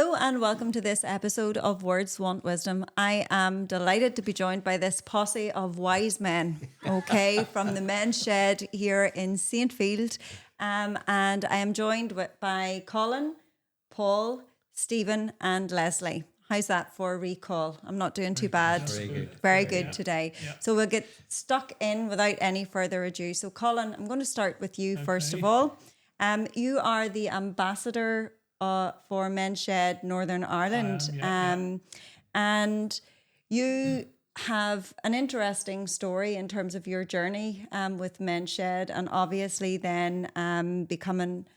Hello and welcome to this episode of Words Want Wisdom. I am delighted to be joined by this posse of wise men, okay, from the men's shed here in Saintfield. And I am joined by Colin, Paul, Stephen and Leslie. How's that for a recall? I'm not doing too bad. Very good. Very good today. Yeah. So we'll get stuck in without any further ado. So Colin, I'm going to start with you first of all. You are the ambassador for Men's Shed Northern Ireland. And you have an interesting story in terms of your journey with Men's Shed, and obviously then becoming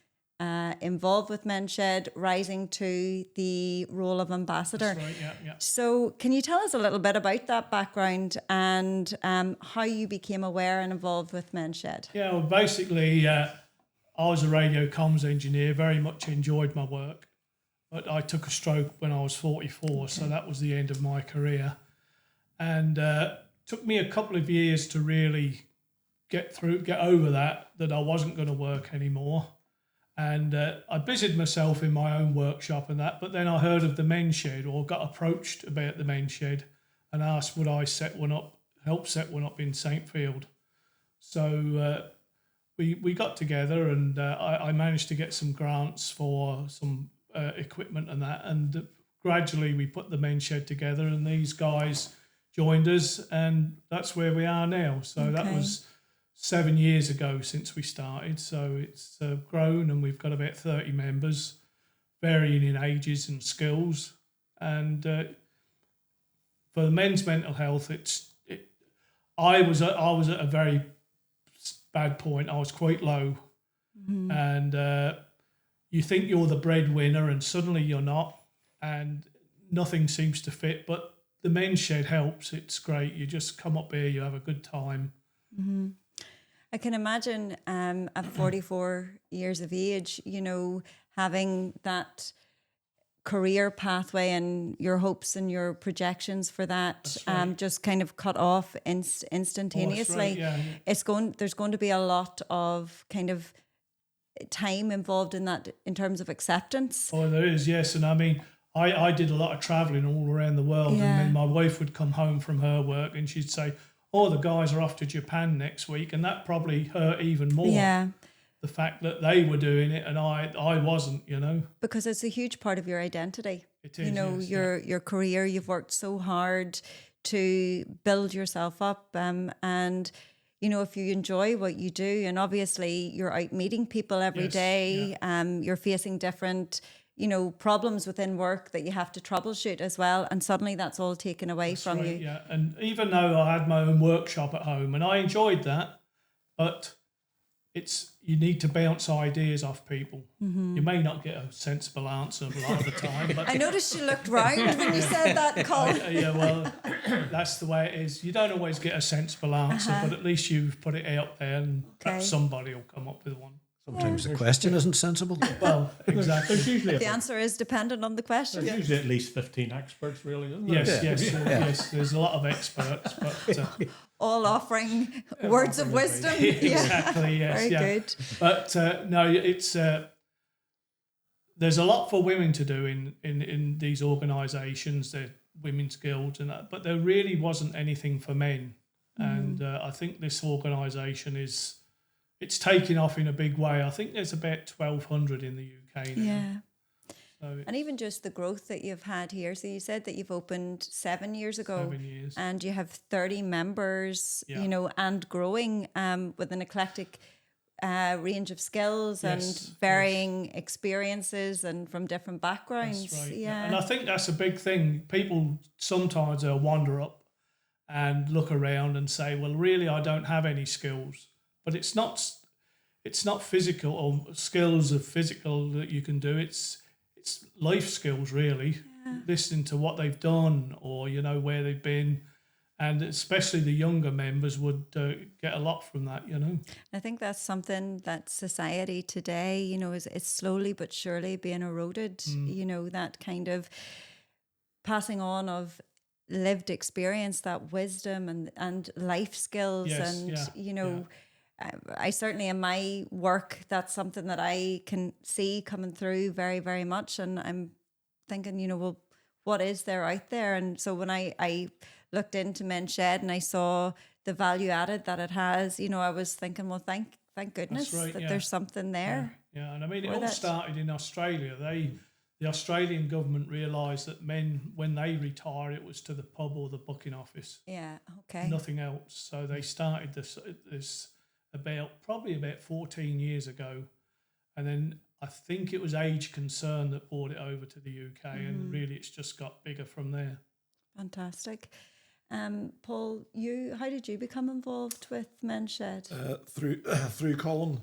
involved with Men's Shed, rising to the role of ambassador. That's right, yeah. So can you tell us a little bit about that background and how you became aware and involved with Men's Shed? Yeah, well, basically, I was a radio comms engineer, very much enjoyed my work, but I took a stroke when I was 44, so that was the end of my career. And took me a couple of years to really get over that I wasn't going to work anymore. And I busied myself in my own workshop and that, but then I heard of the Men's Shed, or got approached about the Men's Shed and asked would I help set one up in Saintfield. So we got together and I managed to get some grants for some equipment and that, and gradually we put the Men's Shed together and these guys joined us, and that's where we are now. So that was 7 years ago since we started, so it's grown and we've got about 30 members, varying in ages and skills. And for the men's mental health, I was at a very bad point. I was quite low, and you think you're the breadwinner, and suddenly you're not, and nothing seems to fit. But the Men's Shed helps. It's great. You just come up here, you have a good time. Mm-hmm. I can imagine at 44 years of age, having that career pathway and your hopes and your projections for that just kind of cut off instantaneously. Oh, that's right, There's going to be a lot of kind of time involved in that in terms of acceptance. Oh, there is, yes. And I mean, I did a lot of travelling all around the world, and then my wife would come home from her work and she'd say, oh, the guys are off to Japan next week, and that probably hurt even more. Yeah. The fact that they were doing it and I wasn't, Because it's a huge part of your identity. It is, your career, you've worked so hard to build yourself up. And, if you enjoy what you do, and obviously you're out meeting people every day, you're facing different, problems within work that you have to troubleshoot as well. And suddenly that's all taken away from you. Yeah, and even though I had my own workshop at home and I enjoyed that, but you need to bounce ideas off people. Mm-hmm. You may not get a sensible answer a lot of the time. But I noticed you looked round when you said that, Colin. Well, that's the way it is. You don't always get a sensible answer, but at least you've put it out there and perhaps somebody will come up with one. Sometimes the question isn't sensible. Well, exactly. The answer is dependent on the question. There's usually at least 15 experts, really, isn't there? Yes. There's a lot of experts, but all offering words of wisdom. Exactly. Yes. Very good. But no, it's there's a lot for women to do in these organisations, the women's guilds and that. But there really wasn't anything for men, and I think this organisation it's taking off in a big way. I think there's about 1,200 in the UK now. Yeah. And even just the growth that you've had here. So you said that you've opened 7 years ago. 7 years. And you have 30 members, and growing with an eclectic range of skills and varying experiences and from different backgrounds. That's right. Yeah. And I think that's a big thing. People sometimes they'll wander up and look around and say, well, really, I don't have any skills. But it's not physical or skills of physical that you can do. It's life skills, really. Yeah. Listening to what they've done or, where they've been. And especially the younger members would get a lot from that, I think that's something that society today, is slowly but surely being eroded. That kind of passing on of lived experience, that wisdom and life skills. I certainly in my work, that's something that I can see coming through very, very much. And I'm thinking, well, what is there out there? And so when I looked into Men's Shed and I saw the value added that it has, I was thinking, well, thank goodness that there's something there. Yeah, and I mean, it all started in Australia. The Australian government realised that men, when they retire, it was to the pub or the booking office. Yeah, okay. Nothing else. So they started this probably about 14 years ago. And then I think it was Age Concern that brought it over to the UK, and really it's just got bigger from there. Fantastic. Paul, how did you become involved with Men's Shed? Through Colin.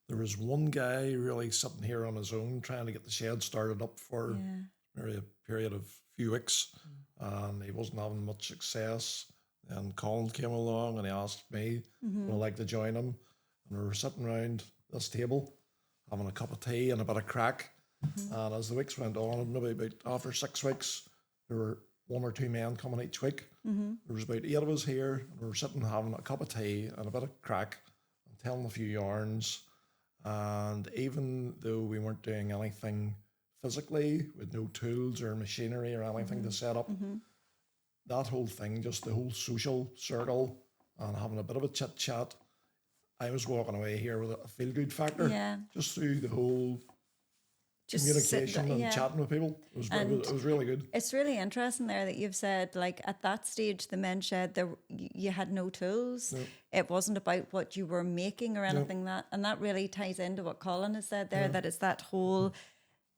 There was one guy really sitting here on his own trying to get the shed started up for maybe a period of few weeks, and he wasn't having much success. And Colin came along and he asked me would I like to join him, and we were sitting around this table having a cup of tea and a bit of crack. And as the weeks went on, maybe about after 6 weeks, there were 1 or 2 men coming each week. There was about 8 of us here, and we were sitting having a cup of tea and a bit of crack and telling a few yarns. And even though we weren't doing anything physically with no tools or machinery or anything to set up, that whole thing, just the whole social circle and having a bit of a chit chat, I was walking away here with a feel good factor just through the whole communication and chatting with people. It was really good. It's really interesting there that you've said, like, at that stage, the Men's Shed, you had no tools. No. It wasn't about what you were making or anything and that really ties into what Colin has said there, that it's that whole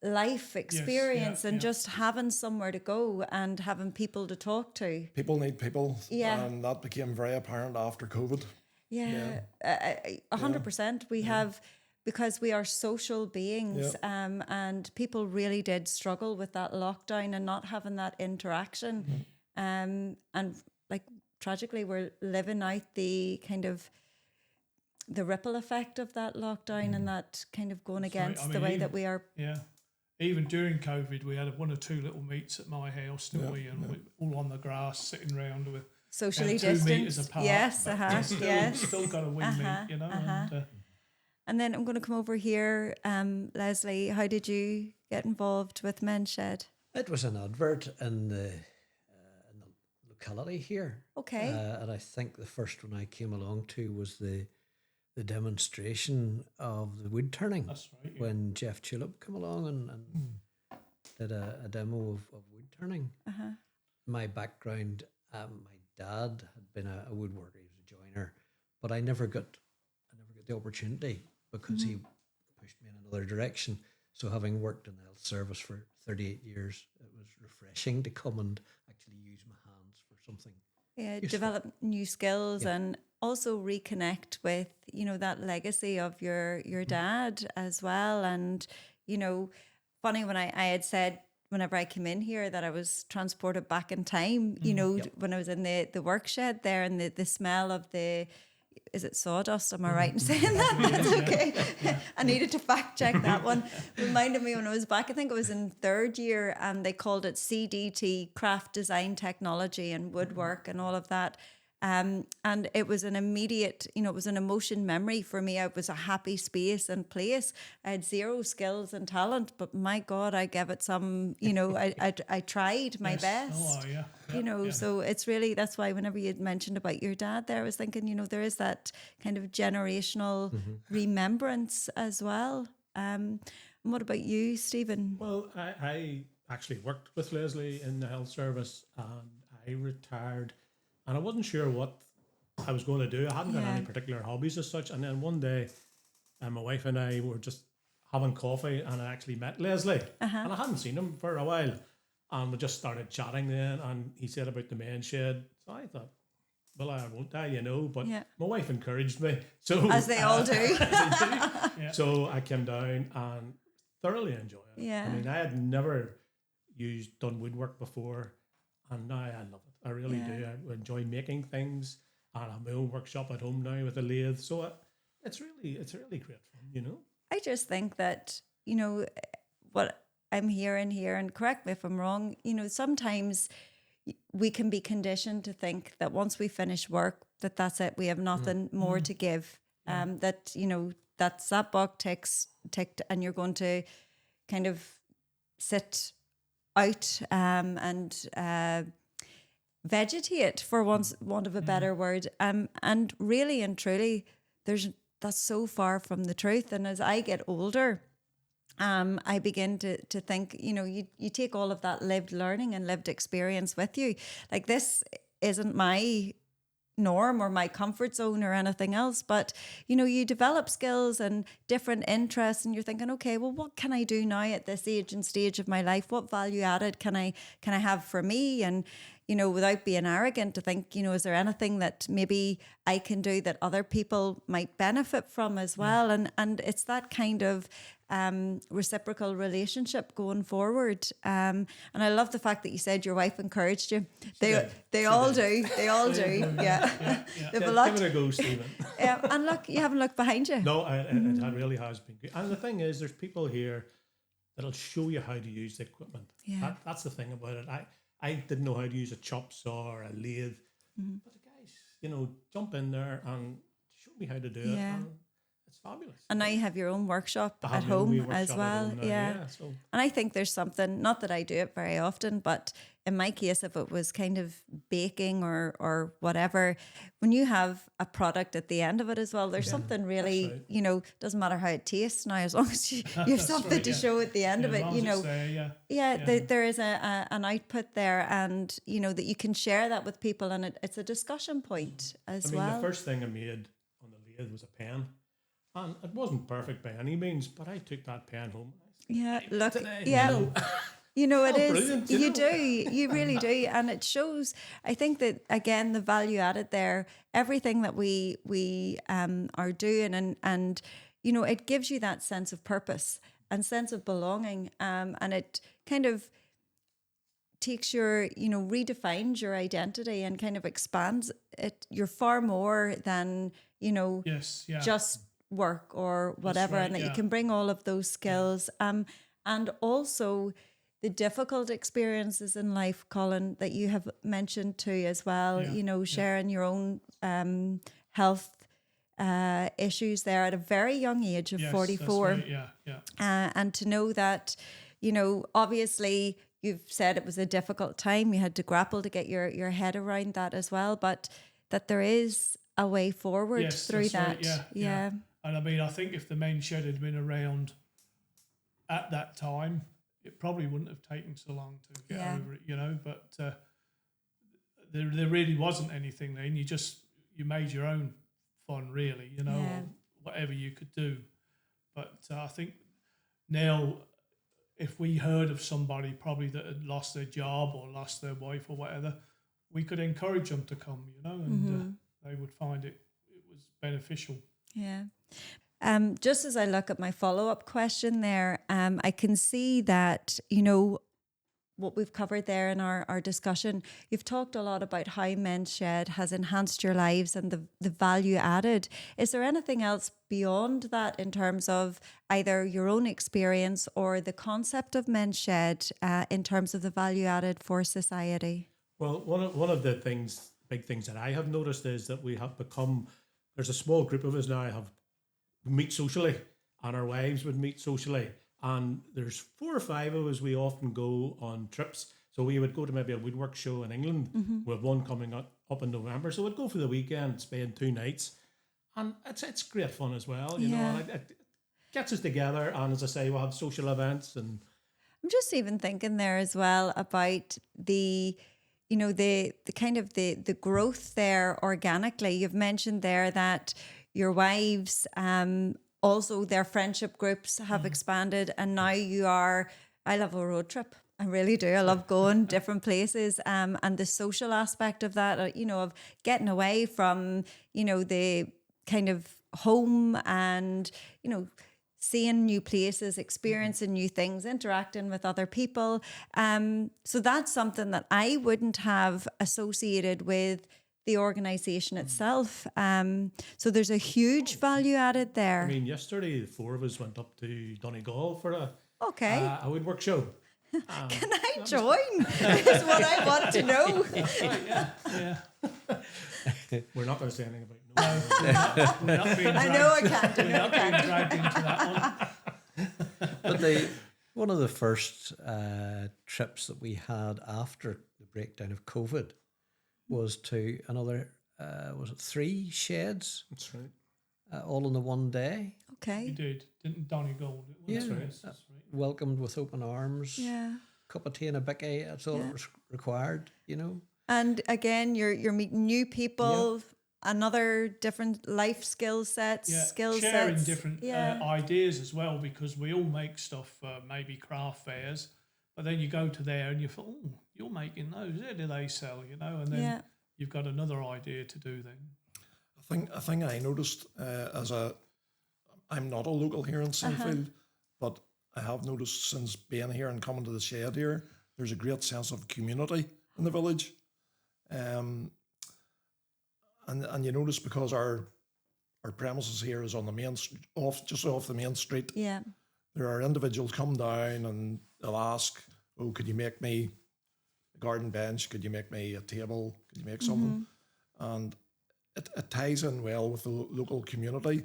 life experience and just having somewhere to go and having people to talk to. People need people. Yeah. And that became very apparent after COVID. 100%. We have... Because we are social beings, and people really did struggle with that lockdown and not having that interaction. And like, tragically, we're living out the kind of the ripple effect of that lockdown and that kind of going against the way that we are. Yeah. Even during COVID, we had 1 or 2 little meets at my house, didn't we? And we all on the grass, sitting around with socially 2 distanced. meters apart. Yes, Still got a wing meet, And then I'm going to come over here. Leslie, how did you get involved with Men's Shed? It was an advert in the locality here. Okay. And I think the first one I came along to was the demonstration of the wood turning. That's right. When Jeff Tulip came along and did a demo of wood turning. My background, my dad had been a woodworker. He was a joiner, but I never got the opportunity because he pushed me in another direction. So having worked in the health service for 38 years, it was refreshing to come and actually use my hands for something. Yeah, useful. Develop new skills and also reconnect with, that legacy of your dad as well. And, funny when I had said whenever I came in here that I was transported back in time, when I was in the work shed there and the smell of is it sawdust? Am I right in saying that? That's okay. I needed to fact check that one. Reminded me when I was back, I think it was in 3rd year, and they called it CDT, Craft Design Technology and Woodwork and all of that. And it was an immediate, it was an emotion memory for me. It was a happy space and place. I had 0 skills and talent, but my God, I gave it some, I tried my best. Oh, yeah. So it's really, that's why whenever you mentioned about your dad there, I was thinking, there is that kind of generational remembrance as well. And what about you, Stephen? Well, I actually worked with Leslie in the health service, and I retired. And I wasn't sure what I was going to do. I hadn't got any particular hobbies as such. And then one day, my wife and I were just having coffee, and I actually met Leslie. And I hadn't seen him for a while. And we just started chatting then. And he said about the Men's Shed. So I thought, well, I won't die, But my wife encouraged me. So as they all do. So I came down and thoroughly enjoyed it. Yeah. I mean, I had never done woodwork before. And now I love it. I really do. I enjoy making things, and I have my own workshop at home now with a lathe. So it's really great fun, I just think that, what I'm hearing here, and correct me if I'm wrong, sometimes we can be conditioned to think that once we finish work, that's it. We have nothing more to give. That, that's that box ticked, and you're going to kind of sit out and vegetate, for want of a better word. And really and truly, that's so far from the truth. And as I get older, I begin to think, you take all of that lived learning and lived experience with you. Like, this isn't my norm or my comfort zone or anything else, but you develop skills and different interests, and you're thinking, okay, well, what can I do now at this age and stage of my life? What value added can I have for me? And without being arrogant, to think, is there anything that maybe I can do that other people might benefit from as well? And it's that kind of reciprocal relationship going forward. And I love the fact that you said your wife encouraged you. They all do. They all do. Yeah. Give it a go, Stephen. And look, you haven't looked behind you. No, it really has been good. And the thing is, there's people here that'll show you how to use the equipment. Yeah. That's the thing about it. I didn't know how to use a chop saw or a lathe, but the guys, jump in there and show me how to do it. And it's fabulous. And now you have your own workshop at home as well. So. And I think there's something, not that I do it very often, but in my case, if it was kind of baking or whatever, when you have a product at the end of it as well, there's something really, doesn't matter how it tastes now, as long as you have something to show at the end of it, there is an output there, and, that you can share that with people, and it's a discussion point as well. The first thing I made on the lathe was a pen. And it wasn't perfect by any means, but I took that pen home. It is. Brilliant, you do. You really do. And it shows, I think that, again, the value added there, everything that we are doing, and it gives you that sense of purpose and sense of belonging. And it kind of takes your, redefines your identity and kind of expands it. You're far more than, just work or whatever, and that you can bring all of those skills. And also the difficult experiences in life, Colin, that you have mentioned too as well, sharing your own health issues there at a very young age of 44. That's right. And to know that, obviously you've said it was a difficult time. You had to grapple to get your head around that as well, but that there is a way forward through that. Right. Yeah. And I think if the men's shed had been around at that time, it probably wouldn't have taken so long to get over it, but there really wasn't anything then. You made your own fun, really, or whatever you could do. But I think now, if we heard of somebody probably that had lost their job or lost their wife or whatever, we could encourage them to come, and they would find it was beneficial. Yeah. Just as I look at my follow-up question there, I can see that, what we've covered there in our discussion, you've talked a lot about how Men's Shed has enhanced your lives and the value added. Is there anything else beyond that in terms of either your own experience or the concept of Men's Shed in terms of the value added for society? Well, one of the big things that I have noticed is that we have become, there's a small group of us now meet socially, and our wives would meet socially. And there's 4 or 5 of us, we often go on trips. So we would go to maybe a woodwork show in England. We have one coming up in November. So we'd go for the weekend, spend 2 nights. And it's great fun as well, know. And it gets us together. And as I say, we'll have social events. And I'm just even thinking there as well about the kind of the growth there organically. You've mentioned there that your wives, also their friendship groups have expanded, and now I love a road trip. I really do. I love going different places, and the social aspect of that, of getting away from, the kind of home and, seeing new places, experiencing new things, interacting with other people. So that's something that I wouldn't have associated with the organisation itself. So there's a huge value added there. Yesterday, the 4 of us went up to Donegal for a woodwork show. Can I join? Is what I want to know. We're not going to say anything about I know I can't. We're not being dragged into that one. But One of the first trips that we had after the breakdown of COVID was to another, was it 3 sheds? That's right. All in the one day. We Okay. did, didn't Donegal? Yeah. That's right. That's That's right. Welcomed with open arms. Yeah. Cup of tea and a bicky. That's all Yeah. it was required, you know. And again, you're meeting new people, another different life skill sets, sharing sets. different ideas as well, because we all make stuff for maybe craft fairs, but then you go to there and you thought, oh, you're making those. Where do they sell? You know, and then you've got another idea to do then. A thing I noticed I'm not a local here in Saintfield, but I have noticed since being here and coming to the shed here, there's a great sense of community in the village. And you notice because our premises here is on the just off the main street. Yeah. There are individuals come down and they'll ask, "Oh, could you make me a garden bench? Could you make me a table? Could you make something?" And it ties in well with the local community.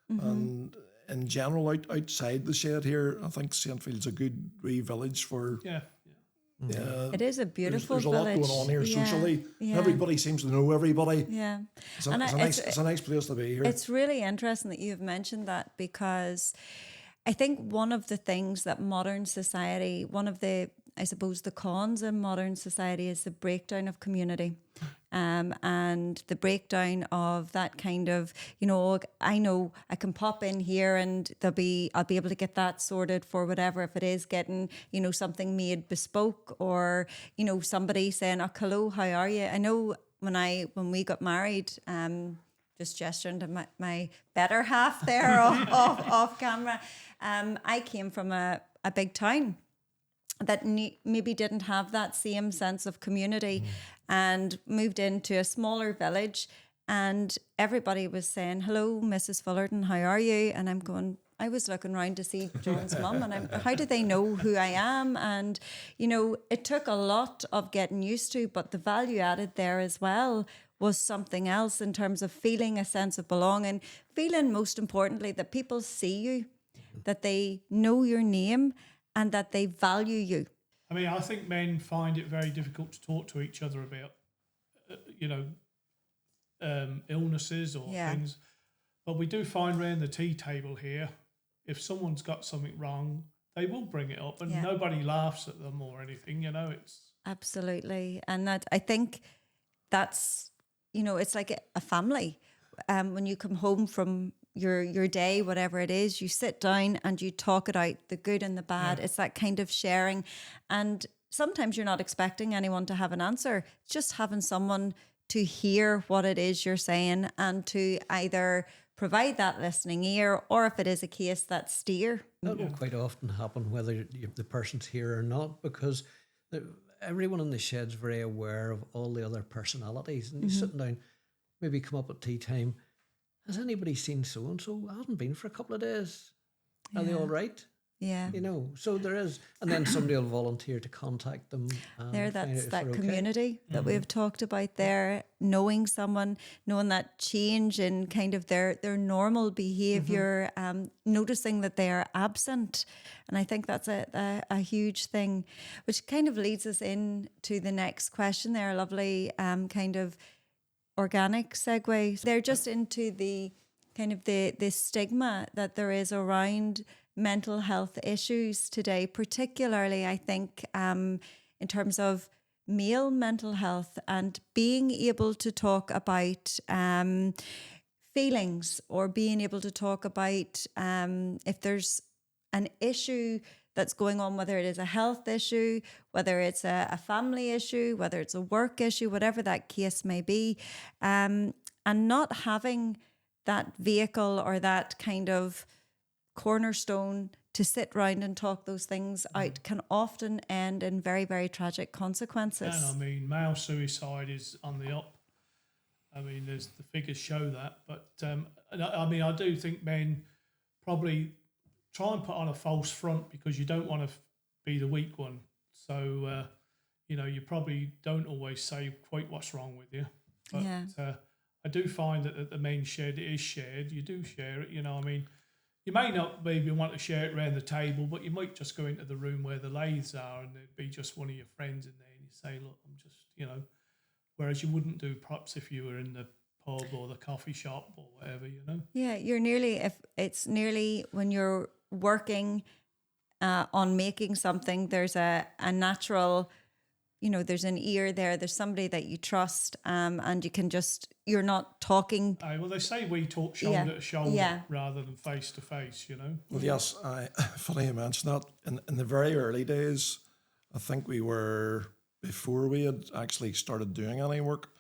And in general, outside the shed here, I think Saintfield's a good wee village for. Yeah. It is a beautiful There's a village. lot going on here socially. Yeah. Everybody seems to know everybody. Yeah. It's a nice place to be here. It's really interesting that you've mentioned that, because I think one of the things that modern society, I suppose the cons in modern society is the breakdown of community. And the breakdown of that kind of, I know I can pop in here and I'll be able to get that sorted for whatever, if it is getting, something made bespoke, or, somebody saying, "Oh, hello, how are you?" I know when we got married, just gesturing to my better half there off camera, I came from a big town that maybe didn't have that same sense of community, and moved into a smaller village, and everybody was saying, "Hello, Mrs. Fullerton, how are you?" And I was looking around to see Joan's mum, and how do they know who I am? And, it took a lot of getting used to, but the value added there as well was something else in terms of feeling a sense of belonging, feeling most importantly that people see you, that they know your name, and that they value you. I mean, I think men find it very difficult to talk to each other about, illnesses or things. But we do find around the tea table here, if someone's got something wrong, they will bring it up, and nobody laughs at them or anything. It's absolutely, and that I think that's it's like a family. When you come home from your day, whatever it is, you sit down and you talk it out, the good and the bad. It's that kind of sharing. And sometimes you're not expecting anyone to have an answer. It's just having someone to hear what it is you're saying, and to either provide that listening ear, or if it is a case, that steer. That will quite often happen whether the person's here or not, because everyone in the shed's very aware of all the other personalities. And you're sitting down, maybe come up at tea time, "Has anybody seen so-and-so? I haven't been for a couple of days. Are they all right?" Yeah. So there is, and then somebody will volunteer to contact them. That's that community that we've talked about there, knowing someone, knowing that change in kind of their normal behaviour, noticing that they are absent. And I think that's a huge thing, which kind of leads us into the next question there, a lovely kind of organic segue. They're just into the kind of the stigma that there is around mental health issues today, particularly I think in terms of male mental health, and being able to talk about feelings, or being able to talk about if there's an issue that's going on, whether it is a health issue, whether it's a family issue, whether it's a work issue, whatever that case may be, and not having that vehicle or that kind of cornerstone to sit round and talk those things out can often end in very, very tragic consequences. And I mean, male suicide is on the up. I mean, the figures show that. But I mean, I do think men probably try and put on a false front, because you don't want to be the weak one. So, you probably don't always say quite what's wrong with you. But I do find that at the men's shed, it is shared. You do share it, I mean, you may not maybe want to share it around the table, but you might just go into the room where the lathes are, and there'd be just one of your friends in there, and you say, look, I'm just, whereas you wouldn't do perhaps if you were in the pub or the coffee shop or whatever, Yeah, it's nearly when you're working on making something, there's a natural, there's an ear there, there's somebody that you trust, and you can you're not talking. Well, they say we talk shoulder to shoulder rather than face to face, Well, yes, funny you mention that. In the very early days, I think before we had actually started doing any work,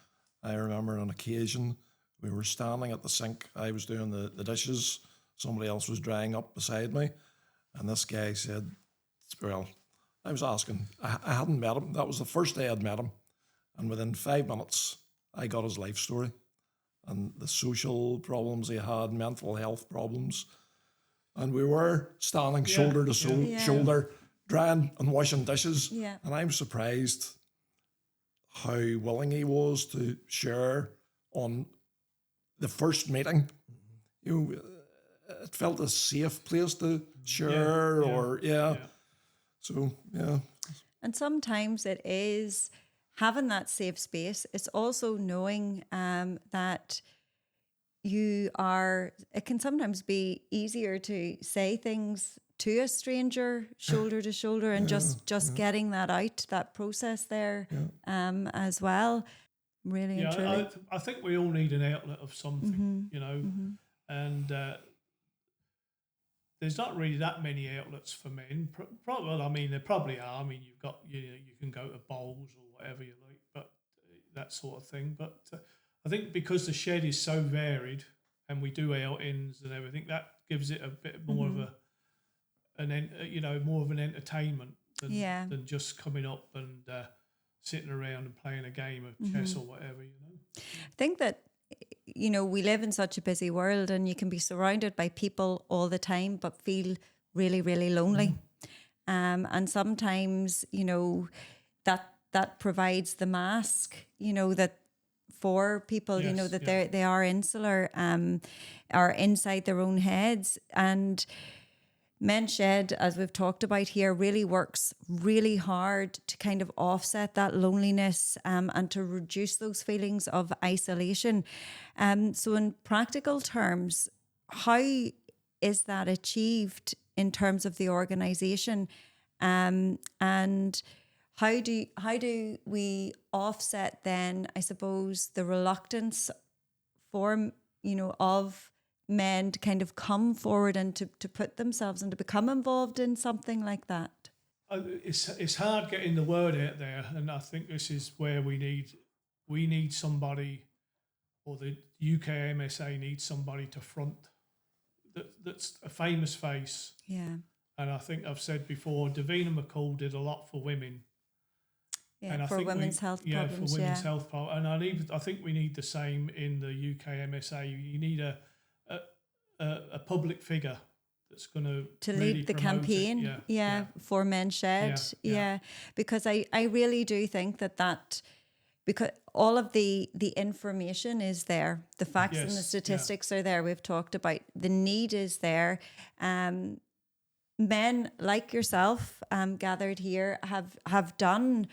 I remember on occasion we were standing at the sink. I was doing the dishes. Somebody else was drying up beside me. And this guy said, well, I was asking, I hadn't met him. That was the first day I'd met him. And within 5 minutes, I got his life story and the social problems he had, mental health problems. And we were standing shoulder to shoulder, drying and washing dishes. Yeah. And I'm surprised how willing he was to share on the first meeting. It felt a safe place to share So, yeah. And sometimes it is having that safe space. It's also knowing that it can sometimes be easier to say things to a stranger shoulder to shoulder and just getting that out, that process there as well. Really and truly. I think we all need an outlet of something, and there's not really that many outlets for men. Well, I mean, there probably are. I mean, you've got, you can go to bowls or whatever you like, but that sort of thing. But I think because the shed is so varied and we do outings and everything, that gives it a bit more of more of an entertainment than just coming up and sitting around and playing a game of chess or whatever, I think that, we live in such a busy world and you can be surrounded by people all the time but feel really, really lonely. And sometimes, that provides the mask, that for people, that they are insular, are inside their own heads. And Men's Shed, as we've talked about here, really works really hard to kind of offset that loneliness and to reduce those feelings of isolation. So in practical terms, how is that achieved in terms of the organisation? And how do we offset then, I suppose, the reluctance for, of men to kind of come forward and to put themselves and to become involved in something like that? It's hard getting the word out there, and I think this is where we need somebody, or the UK MSA needs somebody to front that's a famous face. Yeah. And I think I've said before, Davina McCall did a lot for women. Yeah, and for women's health problems. For women's health problems. And I think we need the same in the UK MSA. You need a public figure that's going to really lead the campaign. For Men's Shed. Yeah. Because I really do think that because all of the information is there, the facts and the statistics are there. We've talked about the need is there. Men like yourself gathered here have done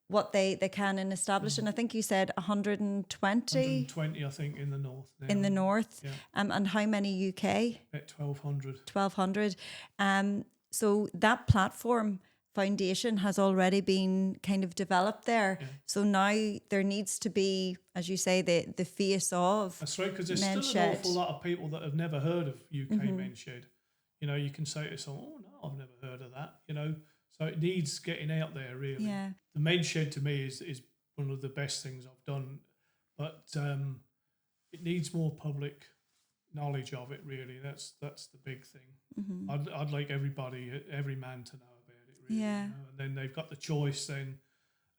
what they can in establishing. I think you said 120. 120, I think, in the north. Now. In the north. Yeah. And how many UK? About 1,200. 1,200. So that platform foundation has already been kind of developed there. Yeah. So now there needs to be, as you say, the face of. That's right, because there's still an awful lot of people that have never heard of UK Men's Shed. You can say to someone, oh no, I've never heard of that, So it needs getting out there, really. Yeah. The Men's Shed to me is one of the best things I've done, but it needs more public knowledge of it, really. That's the big thing. I'd like every man to know about it, really. Yeah. And then they've got the choice then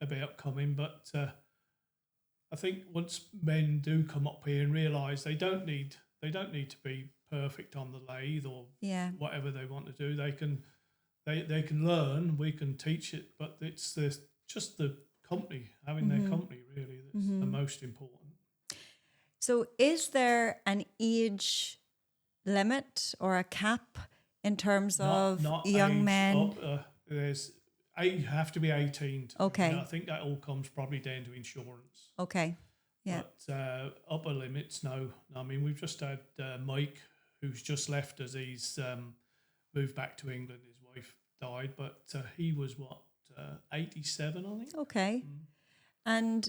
about coming, but I think once men do come up here and realise they don't need to be perfect on the lathe or whatever they want to do, they can learn, we can teach it, but it's just the company, having their company, really, that's the most important. So is there an age limit or a cap in terms of Not young age men? Up, you have to be 18. Okay. I think that all comes probably down to insurance. Okay. Yeah. But upper limits, no. I mean, we've just had Mike, who's just left us. He's moved back to England. His wife died, but he was 87, I think. Okay. And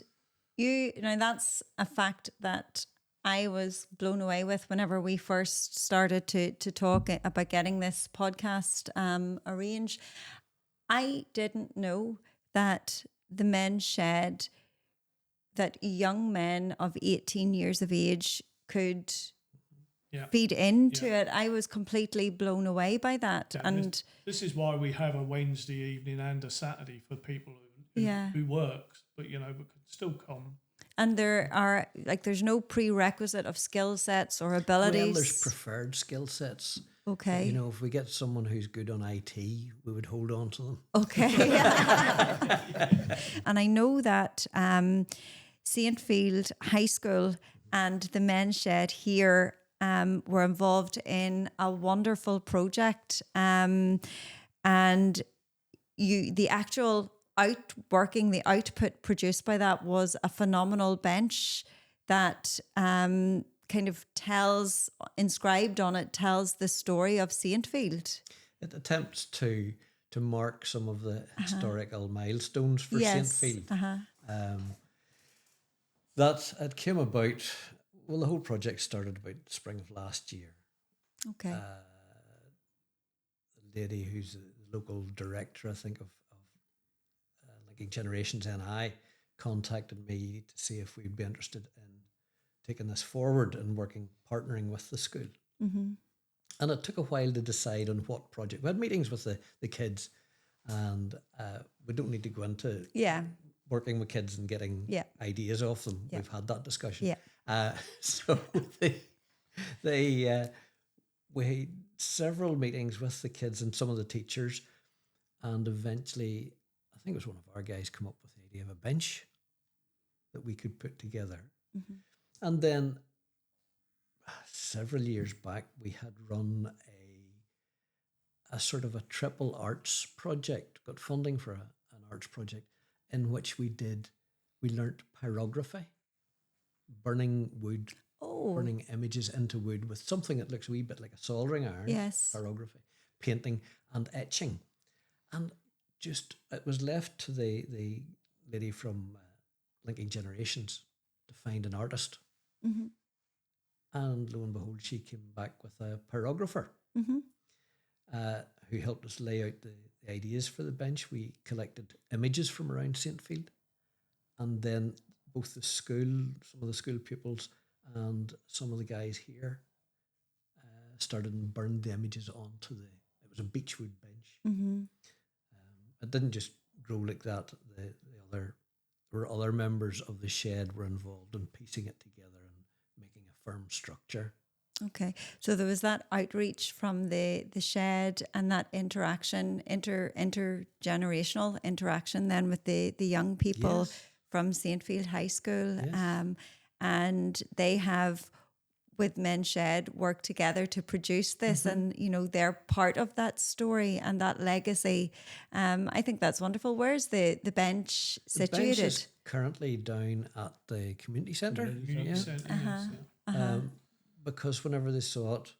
that's a fact that I was blown away with whenever we first started to talk about getting this podcast arranged. I didn't know that the Men's Shed, that young men of 18 years of age could feed into it. I was completely blown away by that. Yeah, and this is why we have a Wednesday evening and a Saturday for people who work, but but can still come. And there are there's no prerequisite of skill sets or abilities. Well, there's preferred skill sets. Okay. If we get someone who's good on IT, we would hold on to them. Okay. And I know that Saintfield High School and the Men's Shed here were involved in a wonderful project. And the actual the output produced by that was a phenomenal bench that kind of inscribed on it tells the story of Saintfield. It attempts to mark some of the historical milestones for Saintfield. That it came about, the whole project started about the spring of last year. Okay. The lady who's the local director, I think, of Linking Generations NI, contacted me to see if we'd be interested in taking this forward and partnering with the school. Mm-hmm. And it took a while to decide on what project. We had meetings with the kids, and we don't need to go into working with kids and getting ideas off them. Yeah. We've had that discussion. Yeah. So we had several meetings with the kids and some of the teachers, and eventually, I think it was one of our guys come up with the idea of a bench that we could put together. Mm-hmm. And then several years back, we had run a sort of a triple arts project, got funding for an arts project in which we learnt pyrography, burning wood, burning images into wood with something that looks a wee bit like a soldering iron. Yes. Pyrography, painting and etching. And it was left to the lady from Linking Generations to find an artist. Mm-hmm. And lo and behold, she came back with a pyrographer who helped us lay out the ideas for the bench. We collected images from around Saintfield, and then both some of the school pupils and some of the guys here started and burned the images onto it was a beechwood bench. Mm-hmm. It didn't just grow like that. There were other members of the shed were involved in piecing it together and making a firm structure. Okay. So there was that outreach from the shed and that interaction, intergenerational interaction then with the young people from Saintfield High School. Yes. And they have, with Men's Shed, worked together to produce this, and they're part of that story and that legacy. I think that's wonderful. Where's the bench situated? The bench is currently down at the community centre. Because whenever they saw it,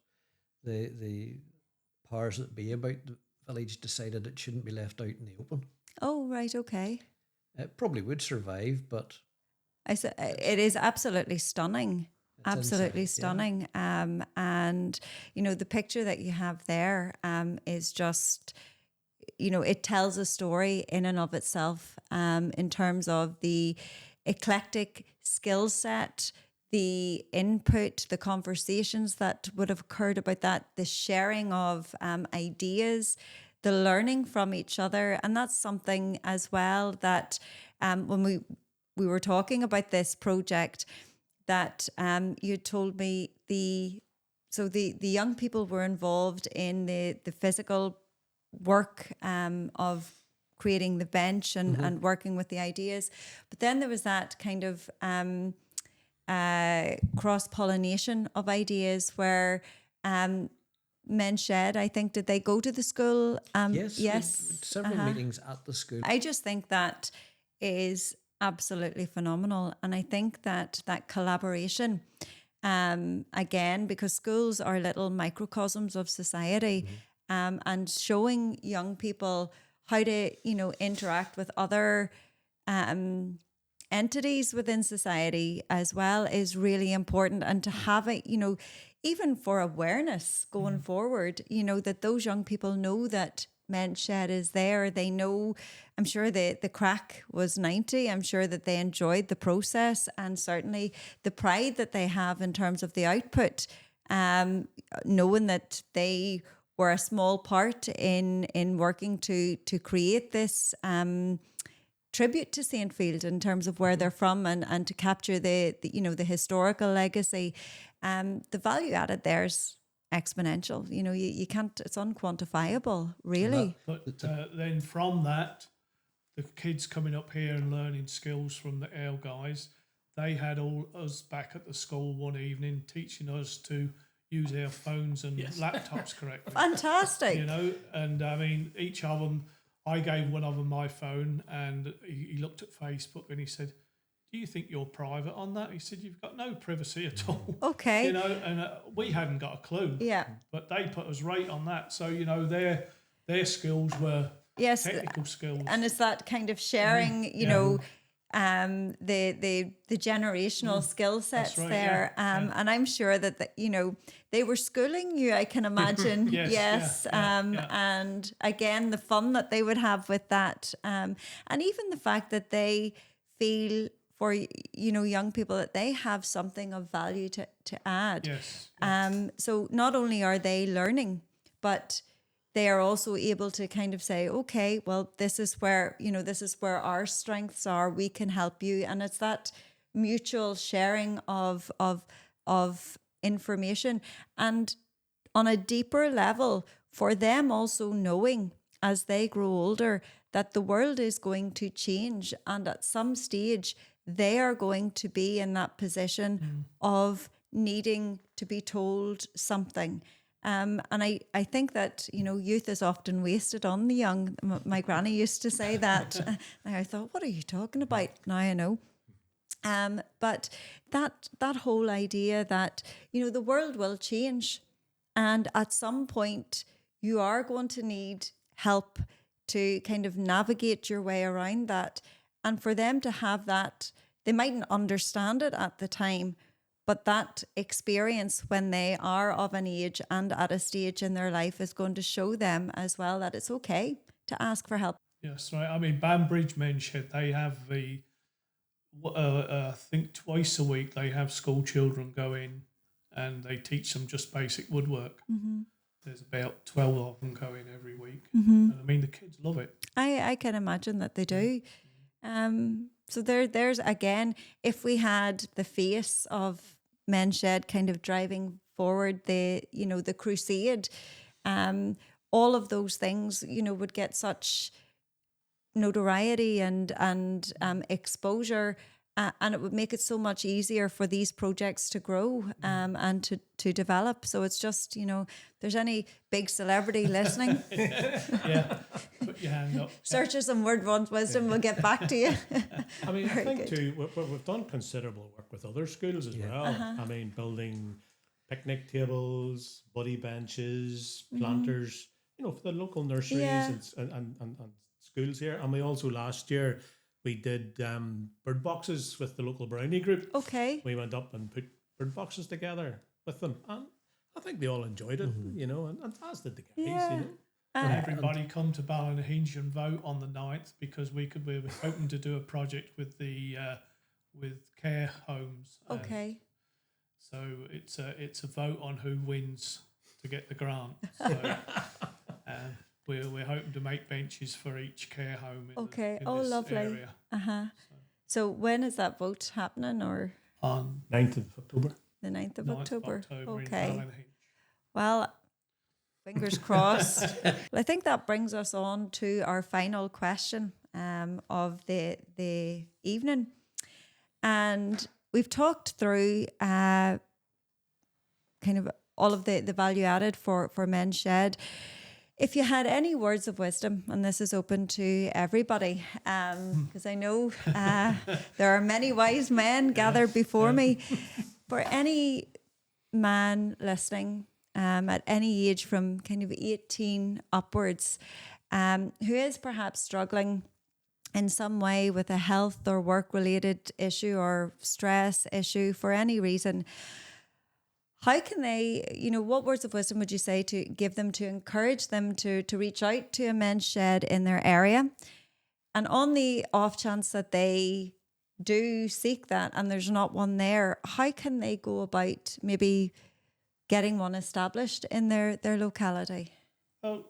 the powers that be about the village decided it shouldn't be left out in the open. Oh, right, okay. It probably would survive, but it is absolutely stunning. Absolutely stunning. And, the picture that you have there is just, it tells a story in and of itself in terms of the eclectic skill set, the input, the conversations that would have occurred about that, the sharing of ideas, the learning from each other. And that's something as well that when we were talking about this project, that you told me the young people were involved in the physical work of creating the bench and working with the ideas. But then there was that kind of cross-pollination of ideas where Men's Shed, I think, did they go to the school? Yes. Several meetings at the school. I just think that is absolutely phenomenal. And I think that collaboration, again, because schools are little microcosms of society, and showing young people how to, interact with other entities within society as well is really important. And to have it, even for awareness going forward, that those young people know that Men's Shed is there. They know, I'm sure the crack was 90. I'm sure that they enjoyed the process, and certainly the pride that they have in terms of the output, knowing that they were a small part in working to create this tribute to Saintfield in terms of where they're from, and to capture the historical legacy. The value added there's exponential. You can't, it's unquantifiable, really. But then from that, the kids coming up here and learning skills from the L guys, they had all us back at the school one evening teaching us to use our phones and laptops correctly. Fantastic. And I mean, each of them, I gave one of them my phone, and he looked at Facebook and he said, "Do you think you're private on that?" He said, "You've got no privacy at all." Okay. And we hadn't got a clue. Yeah. But they put us right on that. So, their skills were technical skills. And it's that kind of sharing, the generational skill sets there. And I'm sure that, they were schooling you, I can imagine. Yes. And again, the fun that they would have with that. And even the fact that they feel for, young people that they have something of value to add. Yes. So not only are they learning, but they are also able to kind of say, okay, well, this is where our strengths are. We can help you. And it's that mutual sharing of information. And on a deeper level, for them also knowing as they grow older that the world is going to change. And at some stage, they are going to be in that position of needing to be told something. And I think that, youth is often wasted on the young. My granny used to say that. And I thought, what are you talking about? Now I know. But that whole idea that, the world will change. And at some point, you are going to need help to kind of navigate your way around that. And for them to have that, they mightn't understand it at the time, but that experience when they are of an age and at a stage in their life is going to show them as well that it's okay to ask for help. Yes, right. I mean, Banbridge Men's Shed, they have I think twice a week they have school children go in and they teach them just basic woodwork. Mm-hmm. There's about 12 of them going every week. Mm-hmm. And I mean, the kids love it. I can imagine that they do. So there's again, if we had the face of Men's Shed kind of driving forward the crusade, all of those things, would get such notoriety and exposure, and it would make it so much easier for these projects to grow and to develop. So it's just, if there's any big celebrity listening, put your hand up. search us on WordsWantWisdom, we'll get back to you. I mean, I think too, we've done considerable work with other schools as well. I mean, building picnic tables, buddy benches, planters, for the local nurseries and schools here. And we also last year we did bird boxes with the local brownie group. Okay. We went up and put bird boxes together with them, and I think they all enjoyed it, and as did the guys, And everybody come to Ballynahinch and vote on the 9th, because we were hoping to do a project with the with care homes. Okay. So it's a vote on who wins to get the grant. So we're hoping to make benches for each care home. In this lovely. Area. So when is that vote happening, or On 9th of October. the 9th of 9th October? in Okay. Ballynahinch. Well, fingers crossed. Well, I think that brings us on to our final question of the evening. And we've talked through kind of all of the value added for Men's Shed. If you had any words of wisdom, and this is open to everybody, because I know there are many wise men gathered before me, for any man listening at any age from kind of 18 upwards, who is perhaps struggling in some way with a health or work-related issue or stress issue for any reason, how can they, what words of wisdom would you say to give them to encourage them to reach out to a Men's Shed in their area? And on the off chance that they do seek that and there's not one there, how can they go about maybe getting one established in their locality? Well,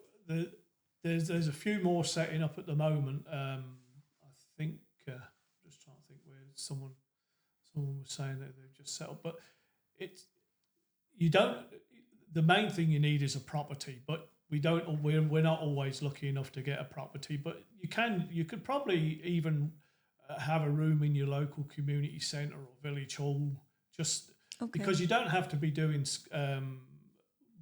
there's a few more setting up at the moment. I think, just trying to think where someone was saying that they've just set up, but the main thing you need is a property, but we're not always lucky enough to get a property, but you could probably even have a room in your local community centre or village hall, just because you don't have to be doing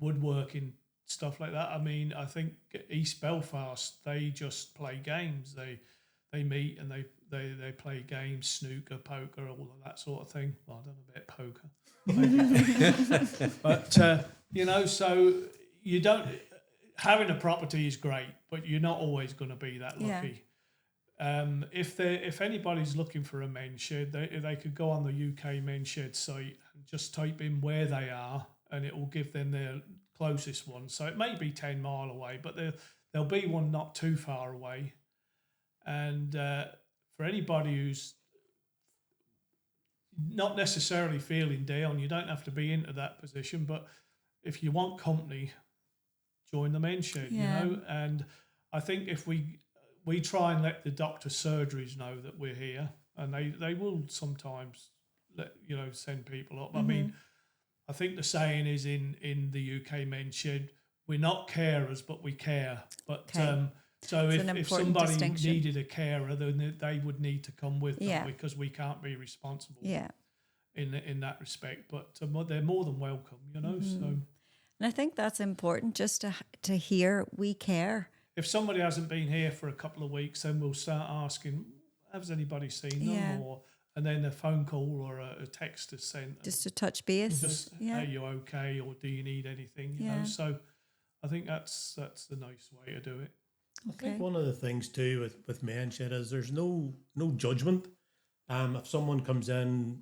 woodworking, stuff like that. I mean, I think East Belfast, they just play games. They meet and they play games, snooker, poker, all of that sort of thing. Well, I don't know about poker. But, so you don't, having a property is great, but you're not always going to be that lucky. Yeah. If anybody's looking for a Men's Shed, they could go on the UK Men's Shed site and just type in where they are, and it will give them their closest one. So it may be 10 mile away, but there'll be one not too far away. And for anybody who's not necessarily feeling down, you don't have to be into that position, but if you want company, join the Men's Shed, and I think if we try and let the doctor surgeries know that we're here, and they will sometimes send people up. Mm-hmm. I mean, I think the saying is in the UK Men's Shed, we're not carers, but we care. But so if somebody needed a carer, then they would need to come with them, because we can't be responsible in that respect. But they're more than welcome, Mm-hmm. So, and I think that's important, just to hear we care. If somebody hasn't been here for a couple of weeks, then we'll start asking, has anybody seen them? And then a phone call or a text is sent. Just to touch base. Just, are you okay, or do you need anything? You know? So I think that's the nice way to do it. I think one of the things too with Men's Shed is there's no judgment. If someone comes in,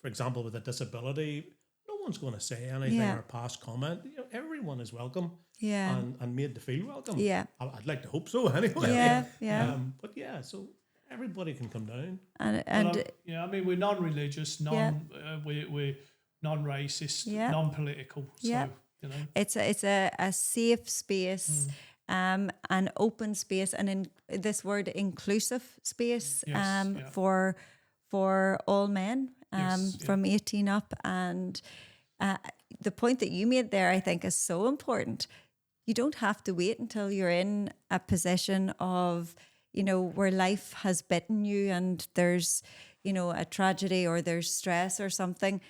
for example, with a disability, no one's going to say anything or pass comment. Everyone is welcome. Yeah. And made to feel welcome. Yeah. I'd like to hope so anyway. Yeah. Yeah. So everybody can come down. And I mean, we're non-religious, we're non-racist, non-political. So it's a safe space. An open space, and in this word inclusive space for all men from 18 up. And the point that you made there, I think, is so important. You don't have to wait until you're in a position of, where life has bitten you and there's, a tragedy or there's stress or something.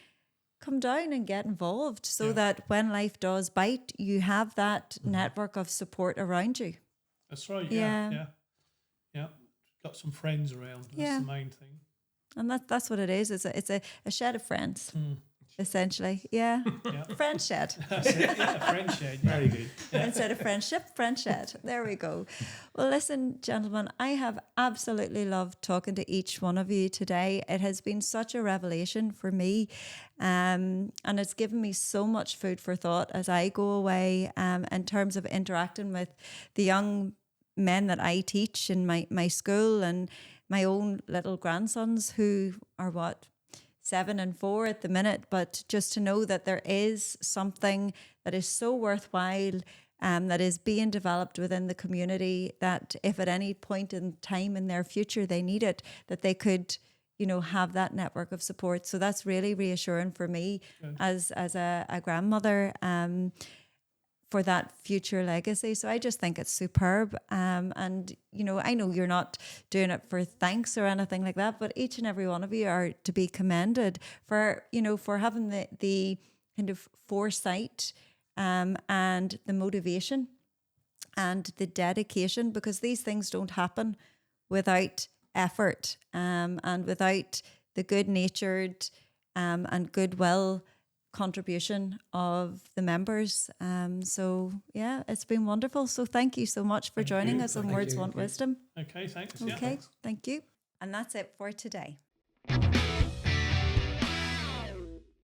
Come down and get involved so that when life does bite, you have that network of support around you. That's right. Yeah. Got some friends around. That's the main thing. And that's what it is. It's a shed of friends, essentially. Yeah. Friend shed. That's it. Yeah, friend shed. Very good. Yeah. Instead of friendship, friend shed. There we go. Well, listen, gentlemen, I have absolutely loved talking to each one of you today. It has been such a revelation for me. And it's given me so much food for thought as I go away in terms of interacting with the young men that I teach in my school, and my own little grandsons who are 7 and 4 at the minute, but just to know that there is something that is so worthwhile that is being developed within the community, that if at any point in time in their future they need it, that they could, have that network of support. So that's really reassuring for me as a grandmother for that future legacy. So I just think it's superb. And, I know you're not doing it for thanks or anything like that, but each and every one of you are to be commended for, for having the kind of foresight and the motivation and the dedication, because these things don't happen without effort and without the good-natured and goodwill contribution of the members. So yeah, it's been wonderful. So thank you so much for joining us on Words Want Wisdom. Okay, thanks. Okay, Yeah, thanks. thank you. And that's it for today.